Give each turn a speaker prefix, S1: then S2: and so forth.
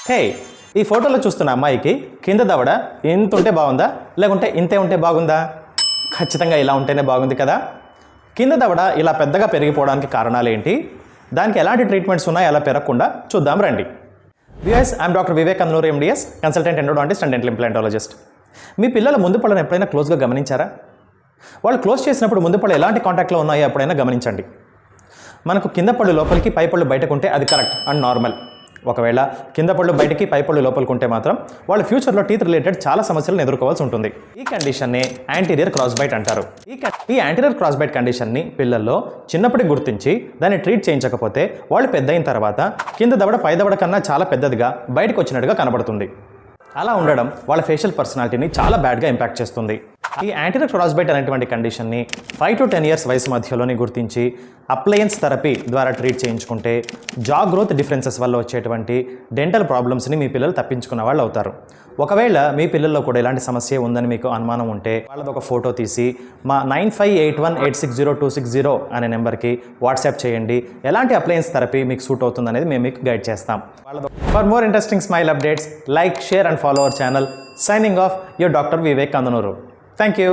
S1: హే, ఈ ఫోటోలో చూస్తున్న అమ్మాయికి కింద దవడ ఇంత ఉంటే బాగుందా లేకుంటే ఇంతే ఉంటే బాగుందా? ఖచ్చితంగా ఇలా ఉంటేనే బాగుంది కదా. కింద దవడ ఇలా పెద్దగా పెరిగిపోవడానికి కారణాలు ఏంటి, దానికి ఎలాంటి ట్రీట్మెంట్స్ ఉన్నాయి, అలా పెరగకుండా చూద్దాం రండి. Viewers, I'm doctor Vivek Andanuru MDS, consultant endodontist and dental implantologist. మీ పిల్లల ముందు పళ్ళను ఎప్పుడైనా క్లోజ్గా గమనించారా? వాళ్ళు క్లోజ్ చేసినప్పుడు ముందు పళ్ళు ఎలాంటి కాంటాక్ట్లో ఉన్నాయో ఎప్పుడైనా గమనించండి. మనకు కింద పళ్ళు లోపలికి పై పళ్ళు బయటకు ఉంటే అది కరెక్ట్ అండ్ నార్మల్. ఒకవేళ కింద పళ్ళు బయటికి పై పళ్ళు లోపలికి ఉంటే మాత్రం వాళ్ళు ఫ్యూచర్లో టీత్ రిలేటెడ్ చాలా సమస్యలను ఎదుర్కోవాల్సి ఉంటుంది. ఈ కండిషన్నే యాంటీరియర్ క్రాస్ బైట్ అంటారు. ఈ యాంటీరియర్ క్రాస్ బైట్ కండిషన్ని పిల్లల్లో చిన్నప్పటికి గుర్తించి దాన్ని ట్రీట్ చేయించకపోతే వాళ్ళు పెద్ద అయిన తర్వాత కింద దవడ పై దవడ కన్నా చాలా పెద్దదిగా బయటకు వచ్చినట్టుగా కనబడుతుంది. అలా ఉండడం వాళ్ళ ఫేషియల్ పర్సనాలిటీని చాలా బ్యాడ్గా ఇంపాక్ట్ చేస్తుంది. ఈ యాంటీరియర్ క్రాస్ బైట్ అనేటువంటి కండిషన్ని 5 to 10 years వయసు మధ్యలోనే గుర్తించి అప్లయన్స్ థెరపీ ద్వారా ట్రీట్ చేయించుకుంటే జా గ్రోత్ డిఫరెన్సెస్ వల్ల వచ్చేటువంటి డెంటల్ ప్రాబ్లమ్స్ని మీ పిల్లలు తప్పించుకున్న వాళ్ళు అవుతారు. ఒకవేళ మీ పిల్లల్లో కూడా ఇలాంటి సమస్య ఉందని మీకు అనుమానం ఉంటే వాళ్ళది ఒక ఫోటో తీసి మా 9581860260 అనే నెంబర్కి వాట్సాప్ చేయండి. ఎలాంటి అప్లయన్స్ థెరపీ మీకు సూట్ అవుతుంది అనేది మేము మీకు గైడ్ చేస్తాం. For more interesting smile updates, like, share and follow our channel. Signing off, your Dr. Vivek Kandanuru. Thank you.